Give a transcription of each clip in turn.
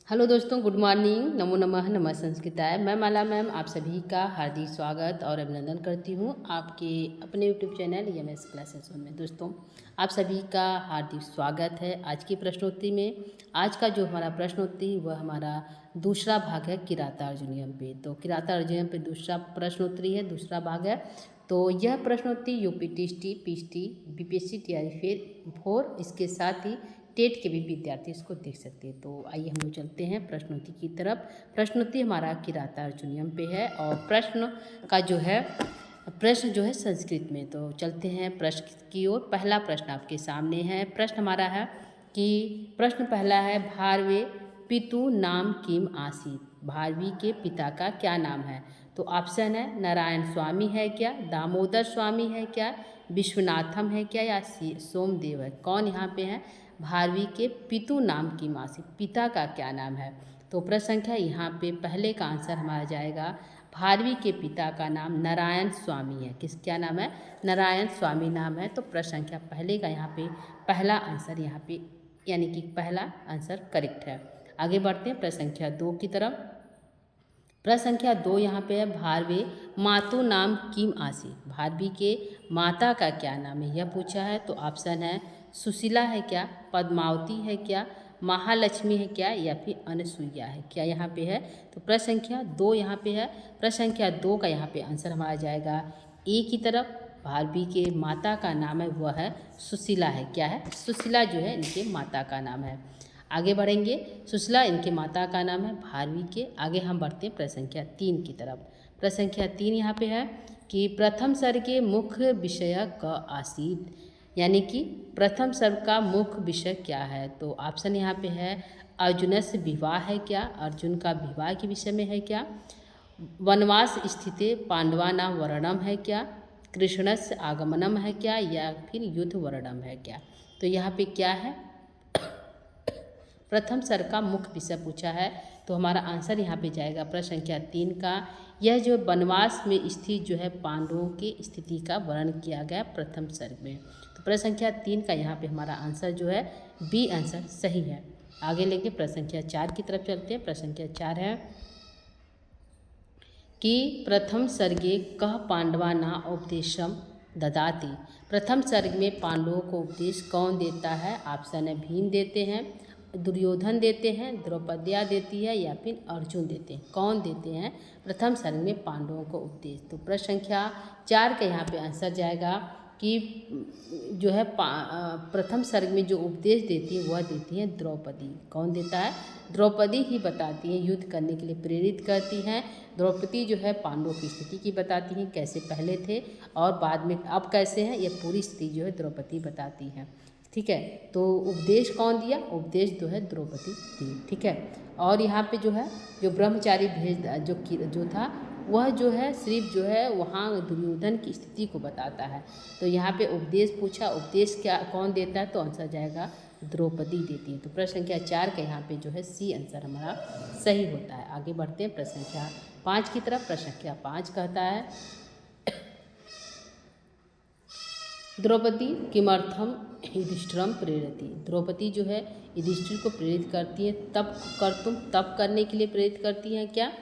Hello दोस्तों, good morning. नमो नमः, नमः संस्कृताय। मैं माला मैम आप सभी का हार्दिक स्वागत और अभिनंदन करती हूँ आपके अपने यूट्यूब चैनल EMS क्लासेस में। दोस्तों, आप सभी का हार्दिक स्वागत है आज की प्रश्नोत्तरी में। आज का जो हमारा प्रश्नोत्तरी वह हमारा दूसरा भाग है किराता अर्जुनियम पे। तो किराता अर्जुनियम पे दूसरा प्रश्नोत्तरी है, दूसरा भाग है। तो यह प्रश्नोत्तरी यूपीटीसीटी, पीएसटी, बीपीएससी तैयारी फेर 4 इसके साथ ही टेट के भी विद्यार्थी इसको देख सकते हैं। तो आइए हम लोग चलते हैं प्रश्नोत्तरी की तरफ। प्रश्नोत्तरी हमारा किराता अर्जुनियम पे है और प्रश्न जो है संस्कृत में। तो चलते हैं प्रश्न की ओर। पहला प्रश्न आपके सामने है। प्रश्न हमारा है कि प्रश्न पहला है, भारवे पितु नाम किम आसीत। भारवी के पिता का क्या नाम है? तो ऑप्शन है नारायण स्वामी है क्या, दामोदर स्वामी है क्या, विश्वनाथम है क्या या सोमदेव है। कौन यहाँ पे है? भारवी के पितु नाम की मासी, पिता का क्या नाम है? तो प्रश्न संख्या यहाँ पे पहले का आंसर हमारा जाएगा, भारवी के पिता का नाम नारायण स्वामी है। किस क्या नाम है? नारायण स्वामी नाम है। तो प्रश्न संख्या पहले का यहाँ पे पहला आंसर यहाँ पे यानी कि पहला आंसर करेक्ट है। आगे बढ़ते हैं प्रश्न संख्या 2 की तरफ। प्रश्न संख्या 2 यहाँ पे है, भारवे मातु नाम किम आसी। भारवी के माता का क्या नाम है, यह पूछा है। तो ऑप्शन है सुशीला है क्या, पद्मावती है क्या, महालक्ष्मी है क्या या फिर अनसुईया है क्या यहाँ पे है। तो प्रश्न संख्या 2 यहाँ पे है। प्रश्न संख्या 2 का यहाँ पे आंसर हमारा जाएगा ए की तरफ। भारवी के माता का नाम है वह है सुशीला है। क्या है? सुशीला जो है इनके माता का नाम है। आगे बढ़ेंगे। सुशीला इनके माता का नाम है भारवी के। आगे हम बढ़ते हैं प्रश्न संख्या 3 की तरफ। प्रश्न संख्या 3 यहाँ पे है कि प्रथम सर्ग के मुख्य विषय क आसीत, यानी कि प्रथम सर्ग का मुख्य विषय क्या है। तो ऑप्शन यहाँ पे है अर्जुनस्य विवाह है क्या, अर्जुन का विवाह के विषय में है क्या, वनवास स्थिते पांडवानां वर्णम है क्या, कृष्णस्य आगमनम है क्या या फिर युद्ध वर्णम है क्या। तो यहाँ पे क्या है? प्रथम सर्ग का मुख्य विषय पूछा है। तो हमारा आंसर यहाँ पे जाएगा प्रश्न संख्या 3 का। यह जो वनवास में स्थित जो है पांडवों की स्थिति का वर्णन किया गया प्रथम सर्ग में। तो प्रश्न संख्या 3 का यहाँ पे हमारा आंसर जो है बी आंसर सही है। आगे लेके प्रश्न संख्या 4 की तरफ चलते हैं। प्रश्न संख्या 4 है कि प्रथम सर्गे कह पांडवानां उपदेशम ददाति। प्रथम सर्ग में पांडवों को उपदेश कौन देता है? ऑप्शन है भीम देते हैं, दुर्योधन देते हैं, द्रौपदिया देती है या फिर अर्जुन देते हैं। कौन देते हैं प्रथम सर्ग में पांडवों को उपदेश? तो प्रश्न संख्या 4 का यहाँ पे आंसर जाएगा कि जो है प्रथम सर्ग में जो उपदेश देती है वह देती है द्रौपदी। कौन देता है? द्रौपदी ही बताती हैं, युद्ध करने के लिए प्रेरित करती हैं। द्रौपदी जो है पांडवों की स्थिति की बताती हैं, कैसे पहले थे और बाद में अब कैसे हैं, यह पूरी स्थिति जो है द्रौपदी बताती हैं। ठीक है, तो उपदेश कौन दिया? उपदेश जो है द्रौपदी दी। ठीक है, और यहाँ पे जो है जो ब्रह्मचारी भेज जो था वह जो है सिर्फ जो है वहाँ दुर्योधन की स्थिति को बताता है। तो यहाँ पे उपदेश पूछा, उपदेश क्या कौन देता है? तो आंसर जाएगा द्रौपदी देती है। तो प्रश्न संख्या 4 का यहाँ पे जो है सी आंसर हमारा सही होता है। आगे बढ़ते हैं प्रश्न संख्या 5 की तरफ। प्रश्न संख्या 5 कहता है, द्रौपदी किमर्थम युधिष्ठिरम प्रेरती। द्रौपदी जो है युधिष्ठिर को प्रेरित करती है तप करने के लिए प्रेरित करती हैं क्या,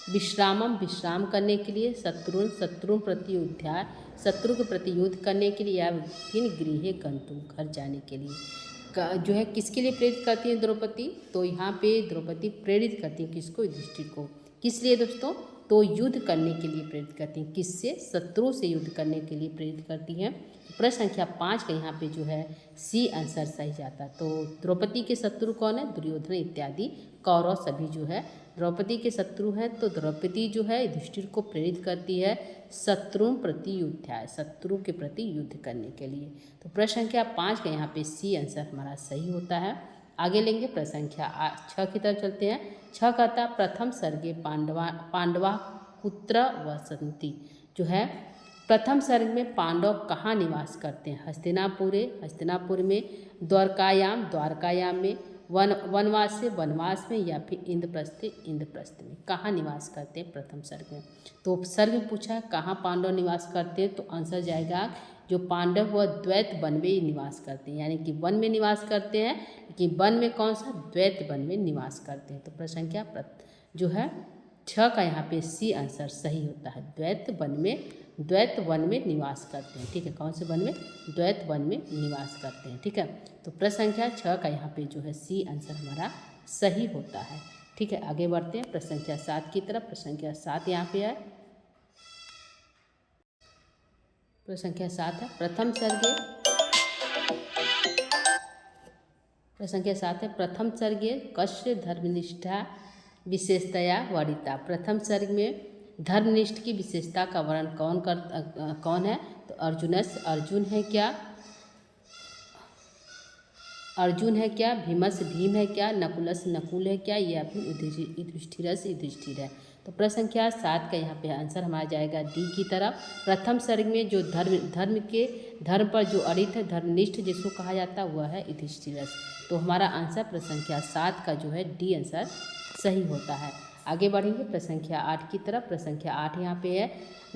विश्राम करने के लिए, शत्रु प्रति उद्धार, शत्रु के प्रति युद्ध करने के लिए, या फिर गृहे गंतुम घर जाने के लिए। जो है किसके लिए प्रेरित करती है द्रौपदी? तो यहाँ पे द्रौपदी प्रेरित करती है किसको? युधिष्ठिर को। किस लिए दोस्तों? तो युद्ध करने के लिए प्रेरित करती हैं। किससे? शत्रु से युद्ध करने के लिए प्रेरित करती हैं। प्रश्न संख्या 5 का यहाँ पे जो है सी आंसर सही जाता है। तो द्रौपदी के शत्रु कौन है? दुर्योधन इत्यादि कौरव सभी जो है द्रौपदी के शत्रु हैं। तो द्रौपदी जो है युधिष्ठिर को प्रेरित करती है शत्रु प्रति युद्धाय, शत्रु के प्रति युद्ध करने के लिए। तो प्रश्न संख्या 5 का यहाँ पे सी आंसर हमारा सही होता है। आगे लेंगे प्रश्न संख्या 6 की तरफ चलते हैं। 6 कहता प्रथम सर्गे पांडवा कुत्र वसंती। जो है प्रथम सर्ग में पांडव कहाँ निवास करते हैं? हस्तिनापुर में, द्वारकायाम में, वनवास में या फिर इंद्रप्रस्थ में। कहाँ निवास करते हैं प्रथम सर्ग में? तो सर्ग पूछा कहाँ पांडव निवास करते हैं, तो आंसर जाएगा जो पांडव वह द्वैत वन में निवास करते हैं, यानी कि वन में निवास करते हैं, लेकिन वन में कौन सा, द्वैत वन में निवास करते हैं। तो प्रश्न संख्या जो है 6 का यहाँ पे सी आंसर सही होता है। द्वैत वन में निवास करते हैं। ठीक है, कौन से वन में, द्वैत वन में निवास करते हैं। ठीक है, तो प्रश्न संख्या 6 का यहाँ पे जो है सी आंसर हमारा सही होता है। ठीक है, आगे बढ़ते हैं प्रश्न संख्या 7 की तरफ। प्रश्न संख्या 7 यहाँ पे है, प्रश्न संख्या 7 है प्रथम सर्गे, प्रश्न संख्या 7 है प्रथम सर्गे कस्य धर्मनिष्ठा विशेषतया वर्णिता। प्रथम सर्ग में धर्मनिष्ठ की विशेषता का वर्णन कौन है, तो अर्जुन है क्या, अर्जुन है क्या, भीमस भीम है क्या, नकुलस नकुल है क्या, या फिर युधिष्ठिरस युधिष्ठिर है। तो प्रश्न संख्या 7 का यहाँ पे आंसर हमारा जाएगा डी की तरफ। प्रथम सर्ग में जो धर्म पर जो अड़ित है, धर्मनिष्ठ जिसको कहा जाता है, वह है युधिष्ठिरस। तो हमारा आंसर प्रश्न संख्या 7 का जो है डी आंसर सही होता है। आगे बढ़ेंगे प्रश्न संख्या 8 की तरफ। प्रश्न संख्या 8 यहाँ पे है,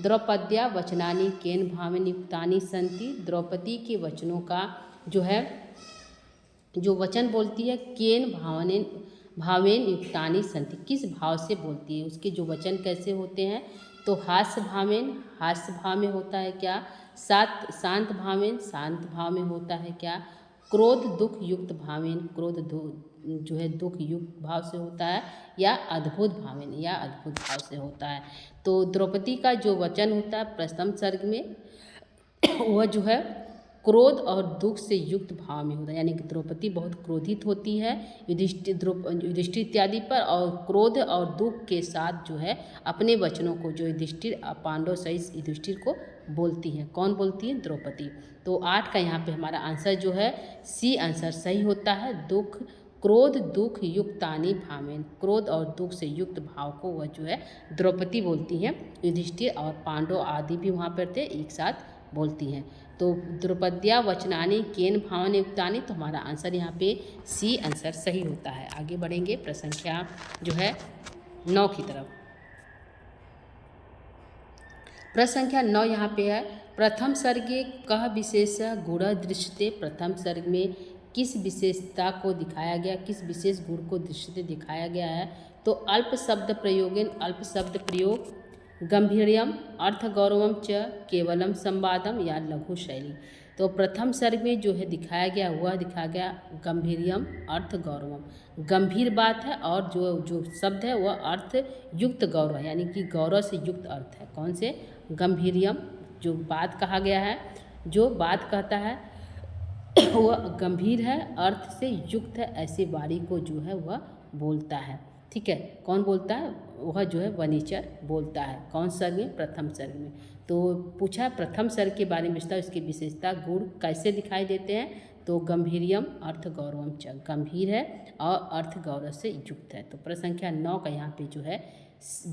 द्रौपद्या वचनानि केन भावेन युक्तानि सन्ति। द्रौपदी के वचनों का जो वचन बोलती है, केन भावेन युक्तानि सन्ति, किस भाव से बोलती है, उसके जो वचन कैसे होते हैं, तो हास्य भाव में होता है क्या, शांत भाव में होता है क्या, क्रोध दुख युक्त भावेन, जो है दुख युक्त भाव से होता है, या अद्भुत भाव से होता है। तो द्रौपदी का जो वचन होता है प्रथम सर्ग में वह जो है क्रोध और दुख से युक्त भाव में होता है, यानी कि द्रौपदी बहुत क्रोधित होती है युधिष्ठिर इत्यादि पर, और क्रोध और दुख के साथ जो है अपने वचनों को जो युधिष्ठिर पांडव सहित युधिष्ठिर को बोलती है। कौन बोलती है, द्रौपदी। तो 8 का यहाँ पे हमारा आंसर जो है सी आंसर सही होता है। क्रोध दुख युक्तानि भावेन, क्रोध और दुख से युक्त भाव को वह जो है द्रौपदी बोलती हैं। युधिष्ठिर और पांडव आदि भी वहाँ पर थे, एक साथ बोलती हैं। तो द्रौपद्या वचनानि केन भावेन युक्तानि, तो हमारा आंसर यहाँ पे सी आंसर सही होता है। आगे बढ़ेंगे प्रश्न संख्या जो है 9 की तरफ। प्रश्न संख्या 9 यहाँ पे है, प्रथम सर्गे कह विशेष गुण दृश्यते। प्रथम सर्ग में किस विशेषता को दिखाया गया, किस विशेष गुण को दृश्यते दिखाया गया है, तो अल्प शब्द प्रयोग, गंभीर्यम अर्थ गौरवम च केवलम संवादम, या लघु शैली। तो प्रथम सर्ग में जो है दिखाया गया गंभीर्यम अर्थ गौरवम, गंभीर बात है, और जो शब्द है वह अर्थ युक्त गौरव है, यानी कि गौरव से युक्त अर्थ है। कौन से, गंभीर्यम, जो बात कहा गया है, जो बात कहता है वह गंभीर है, अर्थ से युक्त है, ऐसी वाणी को जो है वह बोलता है। ठीक है, कौन बोलता है, वह जो है वनीचर बोलता है। कौन सर्ग में, प्रथम सर्ग में। तो पूछा प्रथम सर्ग के बारे में विस्तार, उसकी विशेषता गुण कैसे दिखाई देते हैं, तो गंभीर्यम अर्थ गौरवम च, गंभीर है और अर्थ गौरव से युक्त है। तो प्रश्न संख्या 9 का यहाँ पे जो है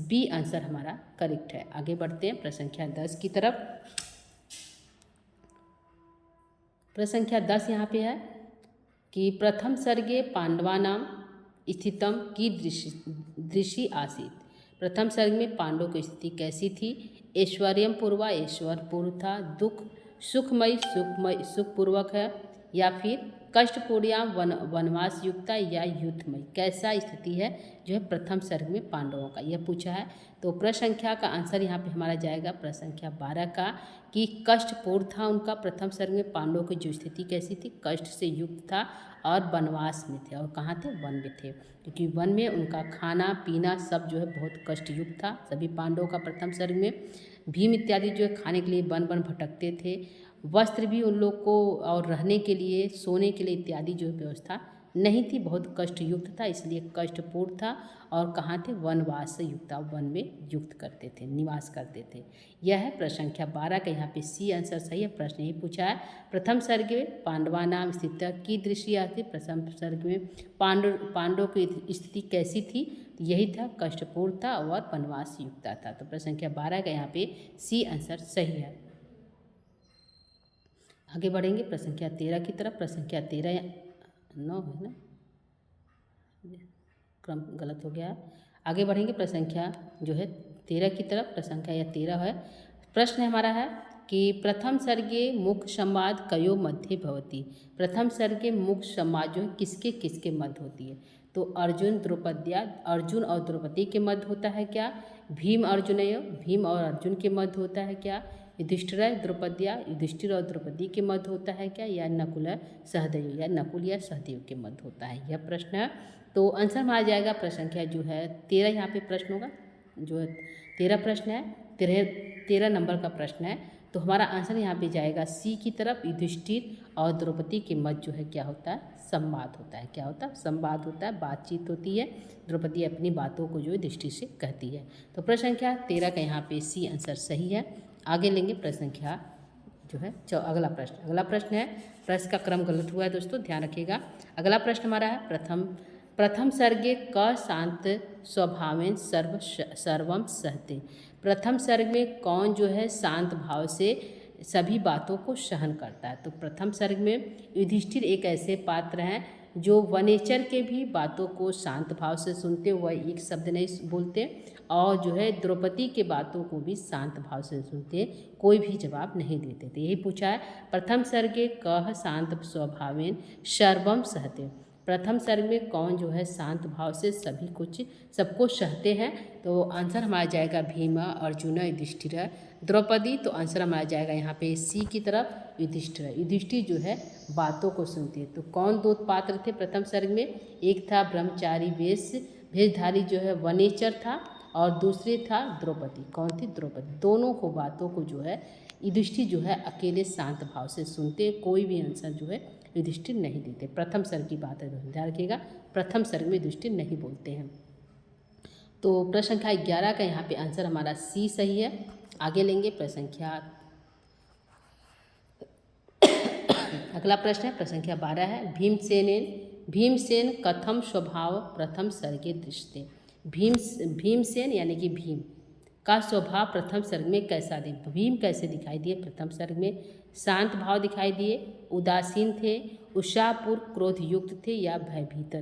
बी आंसर हमारा करेक्ट है। आगे बढ़ते हैं प्रश्न संख्या 10 की तरफ। प्रश्न संख्या 10 यहाँ पे है कि प्रथम सर्गे पांडवानां स्थितम की दृशि आसीत। प्रथम सर्ग में पांडवों की स्थिति कैसी थी, ऐश्वर्यम पूर्वा, ऐश्वर्यपूर्ण था, दुख सुखपूर्वक है, या फिर कष्टपूर्याम वनवास युक्ता, या युद्धमय, कैसा स्थिति है जो है प्रथम सर्ग में पांडवों का, यह पूछा है। तो प्रश्न संख्या का आंसर यहाँ पे हमारा जाएगा प्रश्न संख्या 12 का, कि कष्टपूर्ण था उनका प्रथम सर्ग में पांडवों की जो स्थिति कैसी थी, कष्ट से युक्त था, और वनवास में थे, और कहाँ थे, वन में थे, क्योंकि वन में उनका खाना पीना सब जो है बहुत कष्टयुक्त था सभी पांडवों का। प्रथम सर्ग में भीम इत्यादि जो है खाने के लिए वन भटकते थे, वस्त्र भी उन लोग को और रहने के लिए, सोने के लिए इत्यादि जो व्यवस्था नहीं थी, बहुत कष्टयुक्त था, इसलिए कष्टपूर्ण था, और कहाँ थे, वनवास से युक्त, वन में युक्त करते थे, निवास करते थे। यह है प्रश्न संख्या 12 का, यहाँ पे सी आंसर सही है। प्रश्न यही पूछा है, प्रथम सर्ग में पांडवानां स्थित की दृष्टि आती, प्रथम सर्ग में पांडवों की स्थिति कैसी थी, तो यही था, कष्टपूर्ण था और वनवास युक्त था। तो प्रश्न संख्या 12 का यहाँ पे सी आंसर सही है। आगे बढ़ेंगे प्रश्न संख्या 13 की तरफ। प्रश्न संख्या 13 9 है ना, क्रम गलत हो गया है। आगे बढ़ेंगे प्रश्न संख्या जो है 13 की तरफ। प्रश्न संख्या 13 है, प्रश्न हमारा है कि प्रथम सर्गे मुख्य संवाद कयो मध्ये भवति। प्रथम सर्गे मुख्य संवाद जो है किसके किसके मध्य होती है, तो अर्जुन द्रौपद्या, अर्जुन और द्रौपदी के मध्य होता है क्या, भीम अर्जुनय, भीम और अर्जुन के मध्य होता है क्या, युधिष्ठिर द्रौपद्या, युधिष्ठिर और द्रौपदी के मध्य होता है क्या, या नकुल सहदेव, या नकुल या सहदेव के मध्य होता है, यह प्रश्न है। तो आंसर में आ जाएगा प्रश्न संख्या जो है 13, यहाँ पे प्रश्न होगा जो है 13 प्रश्न है, 13 नंबर का प्रश्न है। तो हमारा आंसर यहाँ पे जाएगा सी की तरफ, युधिष्ठिर और द्रौपदी के मध्य जो है क्या होता है, संवाद होता है। क्या होता है, संवाद होता है, बातचीत होती है, द्रौपदी अपनी बातों को जो है युधिष्ठिर से कहती है। तो प्रश्न संख्या 13 का यहाँ पे सी आंसर सही है। आगे लेंगे प्रश्न संख्या जो है अगला प्रश्न है, प्रश्न का क्रम गलत हुआ है दोस्तों, ध्यान रखिएगा। अगला प्रश्न हमारा है प्रथम सर्गे क शांत स्वभावेन सर्वम सहते। प्रथम सर्ग में कौन जो है शांत भाव से सभी बातों को सहन करता है। तो प्रथम सर्ग में युधिष्ठिर एक ऐसे पात्र हैं जो वनेचर के भी बातों को शांत भाव से सुनते हुए एक शब्द नहीं बोलते, और जो है द्रौपदी के बातों को भी शांत भाव से सुनते, कोई भी जवाब नहीं देते। तो यही पूछा है, प्रथम सर्गे कह शांत स्वभावेन सर्वम सहते। प्रथम सर्ग में कौन जो है शांत भाव से सभी कुछ सबको सहते हैं। तो आंसर हमारा जाएगा भीम, अर्जुन, युधिष्ठिर, द्रौपदी। तो आंसर हमारा जाएगा यहाँ पे सी की तरफ, युधिष्ठिर। युधिष्ठिर जो है बातों को सुनती है। तो कौन दो पात्र थे प्रथम सर्ग में, एक था ब्रह्मचारी वेशधारी जो है वनेचर था, और दूसरे था द्रौपदी। कौन थी, द्रौपदी। दोनों को बातों को जो है युधिष्ठिर जो है अकेले शांत भाव से सुनते, कोई भी आंसर जो है युधिष्ठिर नहीं देते। प्रथम सर्ग की बात है, ध्यान रखिएगा, प्रथम सर्ग में युधिष्ठिर नहीं बोलते हैं। तो प्रश्न संख्या 11 का यहाँ पे आंसर हमारा सी सही है। आगे लेंगे प्रश्न संख्या अगला प्रश्न है, प्रश्न संख्या 12 है, भीमसेन कथम स्वभाव प्रथम सर्गे दृश्यते। भीमसेन यानी कि भीम का स्वभाव प्रथम सर्ग में कैसा दिखा, भीम कैसे दिखाई दिए प्रथम सर्ग में, शांत भाव दिखाई दिए, उदासीन थे, उत्साहपूर्ण क्रोध युक्त थे, या भयभीत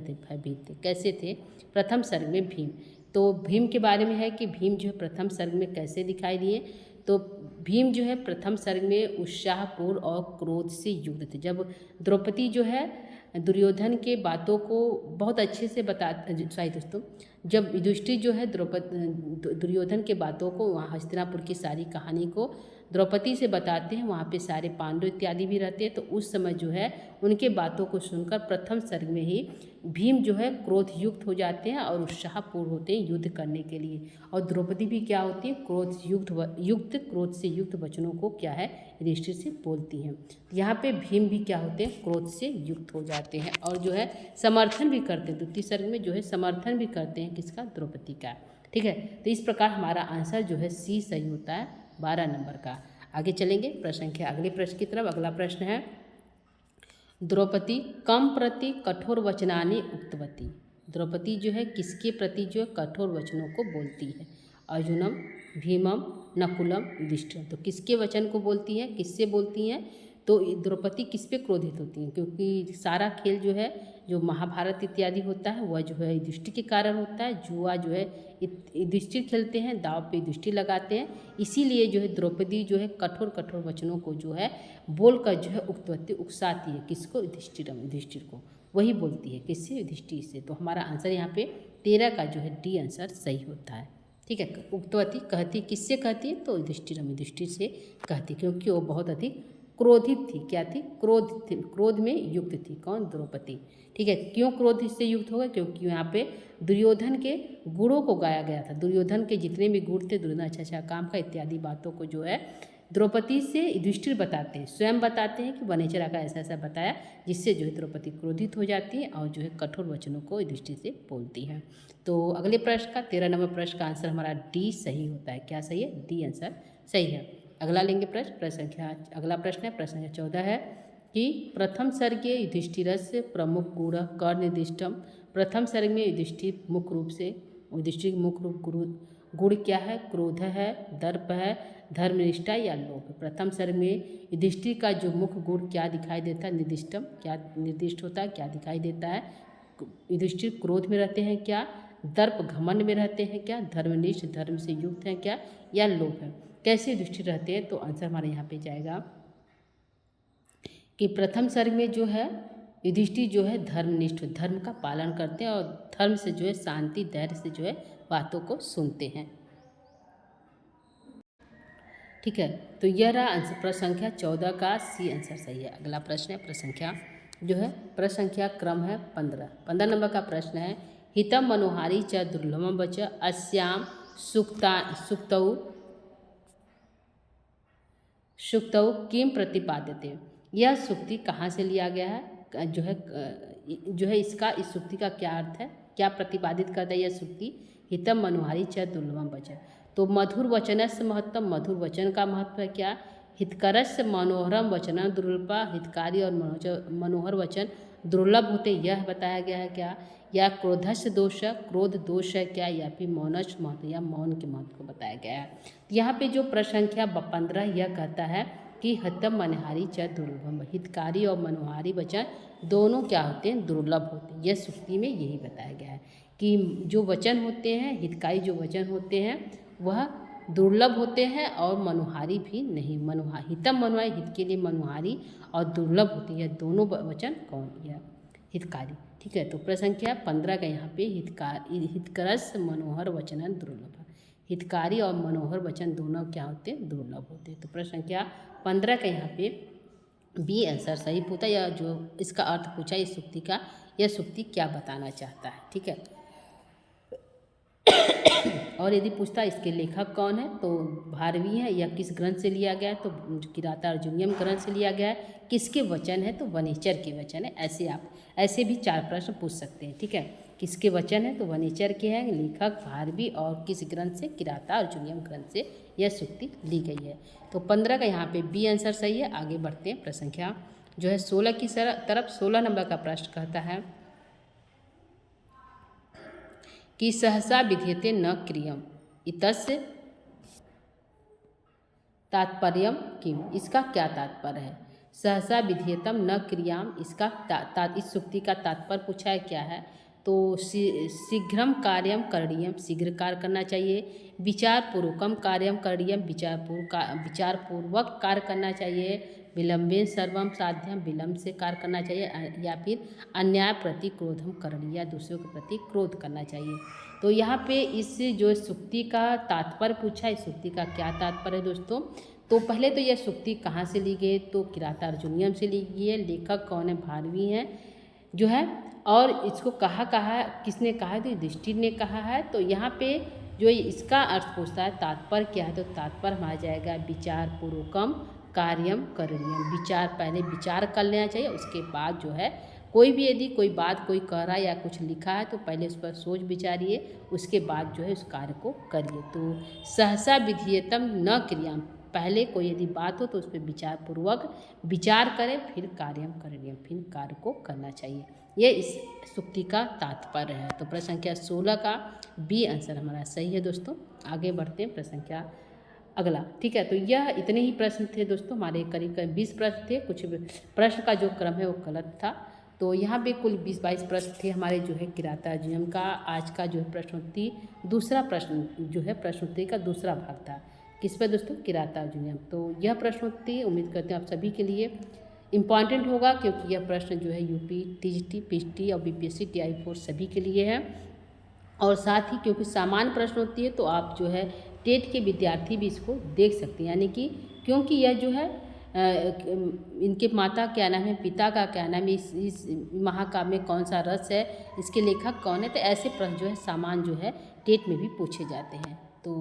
थे, कैसे थे प्रथम सर्ग में भीम। तो भीम के बारे में है कि भीम जो है प्रथम सर्ग में कैसे दिखाई दिए। तो भीम जो है प्रथम सर्ग में उत्साहपूर्ण और क्रोध से युक्त थे। जब द्रौपदी जो है दुर्योधन के बातों को बहुत अच्छे से दोस्तों, जब युधिष्ठिर जो है दुर्योधन के बातों को, वहाँ हस्तिनापुर की सारी कहानी को द्रौपदी से बताते हैं, वहाँ पे सारे पांडव इत्यादि भी रहते हैं। तो उस समय जो है उनके बातों को सुनकर प्रथम सर्ग में ही भीम जो है क्रोध युक्त हो जाते हैं और उत्साहपूर्ण होते हैं युद्ध करने के लिए। और द्रौपदी भी क्या होती है, क्रोध से युक्त वचनों को क्या है युधिष्ठिर से बोलती हैं। यहाँ पे भीम भी क्या होते हैं, क्रोध से युक्त हो जाते हैं, और जो है समर्थन भी करते हैं, द्वितीय सर्ग में जो है समर्थन भी करते हैं किसका, द्रौपदी का। ठीक है, तो इस प्रकार हमारा आंसर जो है सी सही होता है 12 नंबर का। आगे चलेंगे प्रश्न संख्या अगले प्रश्न की तरफ। अगला प्रश्न है, द्रौपदी कम प्रति कठोर वचनानि उक्तवती। द्रौपदी जो है किसके प्रति जो है कठोर वचनों को बोलती है, अर्जुनम, भीमम, नकुलम, युधिष्ठिर। तो किसके वचन को बोलती है, किससे बोलती हैं। तो द्रौपदी किस पे क्रोधित होती हैं, क्योंकि सारा खेल जो है जो महाभारत इत्यादि होता है वह जो है युधिष्ठिर के कारण होता है। जुआ जो है युधिष्ठिर खेलते हैं, दाव पे युधिष्ठिर लगाते हैं, इसीलिए जो है द्रौपदी जो है कठोर वचनों को जो है बोलकर जो है उकसाती है, किसको, युधिष्ठिर को, वही बोलती है किससे, युधिष्ठिर से। तो हमारा आंसर यहाँ पे 13 का जो है डी आंसर सही होता है। ठीक है, उक्तवती कहती, किससे कहती है, तो युधिष्ठिर से कहती, क्योंकि वो बहुत अधिक क्रोधित थी। क्या थी, क्रोध में युक्त थी। कौन, द्रौपदी। ठीक है, क्यों क्रोध से युक्त होगा, क्योंकि यहाँ पे दुर्योधन के गुणों को गाया गया था। दुर्योधन के जितने भी गुण थे, दुर्योधन अच्छा काम का इत्यादि बातों को जो है द्रौपदी से युधिष्ठिर बताते हैं, स्वयं बताते हैं कि वनेचरा का ऐसा बताया, जिससे जो है द्रौपदी क्रोधित हो जाती है और जो है कठोर वचनों को युधिष्ठिर से बोलती हैं। तो अगले प्रश्न का 13 नंबर प्रश्न का आंसर हमारा डी सही होता है। क्या सही है, डी आंसर सही है। अगला लेंगे अगला प्रश्न है, प्रश्न संख्या 14 है कि प्रथम सर्गे युधिष्ठिरस्य प्रमुख गुण कर निर्दिष्टम। प्रथम सर्ग में युधिष्ठिर मुख्य गुण क्या है, क्रोध है, दर्प है, धर्मनिष्ठा या लोभ। प्रथम सर्ग में युधिष्ठिर का जो मुख्य गुण क्या दिखाई देता है, निर्दिष्टम, क्या निर्दिष्ट होता है, क्या दिखाई देता है। युधिष्ठिर क्रोध में रहते हैं क्या, दर्प घमंड में रहते हैं क्या, धर्मनिष्ठ धर्म से युक्त हैं क्या, या लोभ है। कैसे युधिष्ठिर रहते हैं, तो आंसर हमारे यहाँ पे जाएगा कि प्रथम सर्ग में जो है युधिष्ठिर जो है धर्मनिष्ठ, धर्म का पालन करते हैं और धर्म से जो है शांति धैर्य से जो है बातों को सुनते हैं। ठीक है, तो यह रहा आंसर प्रश्न संख्या 14 का सी आंसर सही है। अगला प्रश्न है प्रश्न संख्या जो है प्रश्न संख्या क्रम है 15 नंबर का प्रश्न है हितम मनोहारी च दुर्लभम वच अस्याम सुक्तौ किम प्रतिपाद्यते। यह सुक्ति कहाँ से लिया गया है, जो है इसका, इस सुक्ति का क्या अर्थ है, क्या प्रतिपादित करता है यह सुक्ति। हितम मनोहारी च दुर्लभम वच, तो मधुर वचनस्य महत्तम, मधुर वचन का महत्व है क्या। हितकरस्य मनोहरम वचन दुर्लभा, हितकारी और मनोहर वचन दुर्लभ होते, यह बताया गया है क्या। या क्रोधस्य दोष, क्रोध दोष है क्या, या फिर मौनस्य महत्व, या मौन के महत्व को बताया गया है। यहाँ पे जो प्रश्न संख्या 15 यह कहता है कि हितम मनोहारी च दुर्लभम, हितकारी और मनोहारी वचन दोनों क्या होते हैं, दुर्लभ होते हैं। यह सुक्ति में यही बताया गया है कि जो वचन होते हैं, हितकारी जो वचन होते हैं वह दुर्लभ होते हैं और मनोहारी भी नहीं। हितम मनोहारी, हित के लिए मनोहारी और दुर्लभ होती है, यह दोनों वचन कौन, यह हितकारी। ठीक है, तो प्रश्न संख्या 15 का यहाँ पे हितकरस मनोहर वचन दुर्लभ, हितकारी और मनोहर वचन दोनों क्या होते हैं, दुर्लभ होते हैं। तो प्रश्न संख्या 15 का यहाँ पे बी आंसर सही पूछा, या जो इसका अर्थ पूछा इस सुक्ति का, यह सुक्ति क्या बताना चाहता है। ठीक है, और यदि पूछता इसके लेखक कौन है, तो भारवी है, या किस ग्रंथ से लिया गया है, तो किराता अर्जुनियम ग्रंथ से लिया गया है। किसके वचन है, तो वनेचर के वचन है। ऐसे आप ऐसे भी 4 प्रश्न पूछ सकते हैं। ठीक है, किसके वचन है, तो वनेचर के हैं, लेखक भारवी, और किस ग्रंथ से, किराता अर्जुनियम ग्रंथ से यह सुक्ति ली गई है। तो 15 का यहाँ पे बी आंसर सही है। आगे बढ़ते हैं प्रश्न संख्या जो है 16 की तरफ। 16 नंबर का प्रश्न कहता है कि सहसा विधीयते न क्रियम इतस्य तात्पर्यम किम, इसका क्या तात्पर्य है। सहसा विधीयतम न क्रियाम, इसका इस सुक्ति का तात्पर्य पूछा है क्या है, तो शीघ्रम कार्यम करणीयम, शीघ्र कार्य करना चाहिए। विचारपूर्वकम कार्यम करणीयम, विचारपूर्वक कार्य करना चाहिए। विलंबेन सर्वम साध्यम, विलंब से कार्य करना चाहिए। या फिर अन्याय प्रति क्रोधम करणीय, दूसरों के प्रति क्रोध करना चाहिए। तो यहाँ पे इस जो सुक्ति का तात्पर्य पूछा, इस सुक्ति का क्या तात्पर्य है दोस्तों। तो पहले तो यह सुक्ति कहाँ से ली गई, तो किराता अर्जुनियम से ली गई है। लेखक कौन है, भारवी हैं जो है, और इसको कहा किसने कहा है, तो युधिष्ठिर ने कहा है। तो यहाँ पे जो इसका अर्थ पूछता है तात्पर्य क्या है, तो तात्पर्य हमारा जाएगा विचारपूर्वकम कार्यम करणीयम, विचार, पहले विचार कर लेना चाहिए, उसके बाद जो है कोई भी यदि कोई बात कोई कह रहा है या कुछ लिखा है तो पहले उस पर सोच विचारिए, उसके बाद जो है उस कार्य को करिए। तो सहसा विधीयतम न क्रियाम, पहले कोई यदि बात हो तो उस पर विचारपूर्वक विचार करें, फिर कार्यम करणीयम, फिर कार्य को करना चाहिए। ये इस सुक्ति का तात्पर्य है। तो प्रश्न संख्या 16 का बी आंसर हमारा सही है दोस्तों। आगे बढ़ते हैं प्रश्न संख्या अगला। ठीक है, तो यह इतने ही प्रश्न थे दोस्तों, हमारे करीब 20 प्रश्न थे। कुछ प्रश्न का जो क्रम है वो गलत था, तो यहाँ पे कुल 20-22 प्रश्न थे हमारे जो है किराता अर्जुनियम का। आज का जो है प्रश्नोत्तरी दूसरा प्रश्न जो है प्रश्नोत्तरी का दूसरा भाग था, किस पर दोस्तों, किराता अर्जुनियम। तो यह प्रश्नोत्तरी उम्मीद करते हैं आप सभी के लिए इम्पॉर्टेंट होगा, क्योंकि यह प्रश्न जो है यूपी, टीजीटी, पीएचटी और बीपीएससी, टीआई4 सभी के लिए है। और साथ ही क्योंकि सामान्य प्रश्न होती है तो आप जो है टेट के विद्यार्थी भी इसको देख सकते हैं, यानी कि क्योंकि यह जो है इनके माता क्या नाम है, पिता का क्या नाम है, इस महाकाव्य में कौन सा रस है, इसके लेखक कौन है, तो ऐसे प्रश्न जो है सामान्य जो है टेट में भी पूछे जाते हैं। तो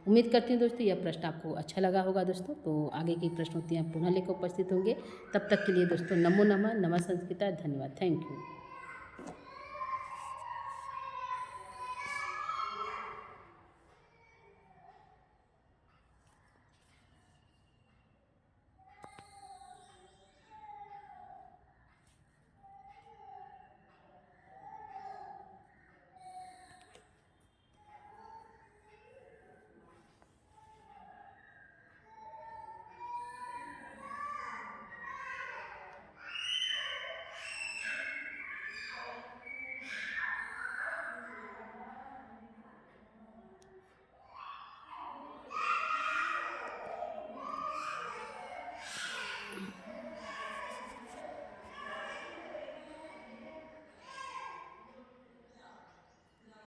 उम्मीद करती हूँ दोस्तों यह प्रश्न आपको अच्छा लगा होगा दोस्तों। तो आगे की प्रश्नोत्तरियाँ पुनः लेकर उपस्थित होंगे, तब तक के लिए दोस्तों नमो नमः, नमः संस्कृता, धन्यवाद, थैंक यू।